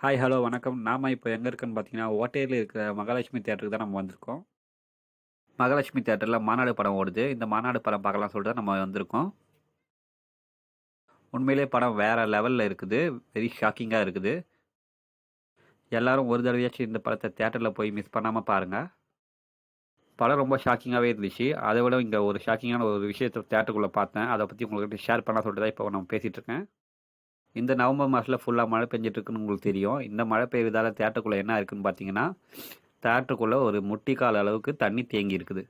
Hi, hello, வணக்கம். நாம இப்போ எங்கே இருக்கோன்னு பார்த்தீங்கன்னா, ஓட்டேரியில் இருக்கிற மகாலட்சுமி தியேட்டருக்கு தான் நம்ம வந்திருக்கோம். மகாலட்சுமி தியேட்டரில் மாநாடு படம் ஓடுது. இந்த மாநாடு படம் பார்க்கலாம் சொல்லிட்டு தான் நம்ம வந்திருக்கோம். உண்மையிலேயே படம் வேற லெவலில் இருக்குது. வெரி ஷாக்கிங்காக இருக்குது. எல்லாரும் ஒரு தடவையாச்சும் இந்த படத்தை தியேட்டரில் போய் மிஸ் பண்ணாமல் பாருங்கள். படம் ரொம்ப ஷாக்கிங்காகவே இருந்துச்சு. அதை விட இங்கே ஒரு ஷாக்கிங்கான ஒரு விஷயத்தை தியேட்டருக்குள்ளே பார்த்தேன். அதை பற்றி உங்களுக்கு ஷேர் பண்ணலாம் சொல்லிட்டு தான் இப்போ நம்ம பேசிகிட்டு இருக்கேன். இந்த நவம்பர் மாதத்தில் ஃபுல்லாக மழை பெஞ்சிட்டு இருக்குன்னு உங்களுக்கு தெரியும். இந்த மழை பெய்யுறதால தியேட்டருக்குள்ளே என்ன இருக்குன்னு பார்த்தீங்கன்னா, தியேட்டருக்குள்ளே ஒரு முட்டிக்கால் அளவுக்கு தண்ணி தேங்கி இருக்குது.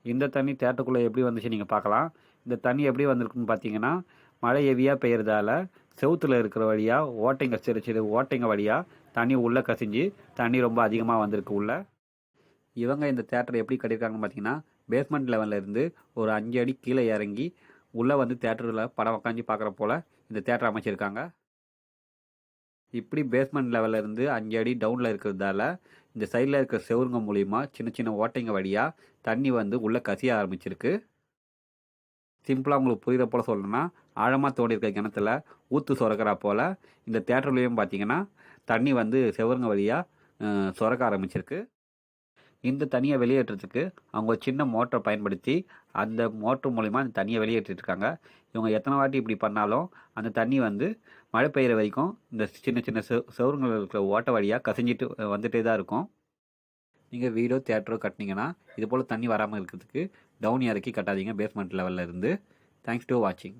இந்த தண்ணி தியேட்டருக்குள்ளே எப்படி வந்துச்சு நீங்கள் பார்க்கலாம். இந்த தண்ணி எப்படி வந்திருக்குன்னு பார்த்தீங்கன்னா, மழை ஹெவியாக பெய்யறதால செவுத்துல இருக்கிற வழியாக ஓட்டைங்க சிறு சிறு ஓட்டைங்க வழியாக தண்ணி உள்ளே கசிஞ்சு தண்ணி ரொம்ப அதிகமாக வந்திருக்கு உள்ள. இவங்க இந்த தியேட்டர் எப்படி கட்டியிருக்காங்கன்னு பார்த்தீங்கன்னா, பேஸ்மெண்ட் லெவலில் இருந்து ஒரு 5 அடி கீழே இறங்கி உள்ளே வந்து தியேட்டரில் படம் உக்காந்து பார்க்குற போல் இந்த தியேட்டர் அமைச்சிருக்காங்க. இப்படி பேஸ்மெண்ட் லெவலில் இருந்து 5 அடி டவுனில் இருக்கிறதால இந்த சைடில் இருக்கிற செவுருங்க மூலிமா சின்ன சின்ன ஓட்டைங்க வழியாக தண்ணி வந்து உள்ளே கசிய ஆரம்பிச்சிருக்கு. சிம்பிளாக உங்களுக்கு புரிகிற போல் சொல்லணும்னா, ஆழமாக தோண்டி இருக்க கிணத்துல ஊற்று சுரக்கிறா போல் இந்த தியேட்டர்லேயும் பார்த்தீங்கன்னா தண்ணி வந்து செவுருங்க வழியாக சுரக்க ஆரம்பிச்சிருக்கு. இந்த தண்ணியை வெளியேற்றத்துக்கு அவங்க ஒரு சின்ன மோட்டரை பயன்படுத்தி அந்த மோட்டர் மூலிமா அந்த தண்ணியை வெளியேற்றிருக்காங்க. இவங்க எத்தனை வாட்டி இப்படி பண்ணாலும் அந்த தண்ணி வந்து மழை பெய்கிற வரைக்கும் இந்த சின்ன சின்ன செவுருங்கள் இருக்கிற ஓட்ட வழியாக கசிஞ்சிட்டு வந்துட்டே தான் இருக்கும். நீங்கள் வீடோ தியேட்டரோ கட்டினீங்கன்னா இது போல் தண்ணி வராமல் இருக்கிறதுக்கு டவுன் இறக்கி கட்டாதீங்க பேஸ்மெண்ட் லெவலில் இருந்து. தேங்க்ஸ் டு வாட்சிங்.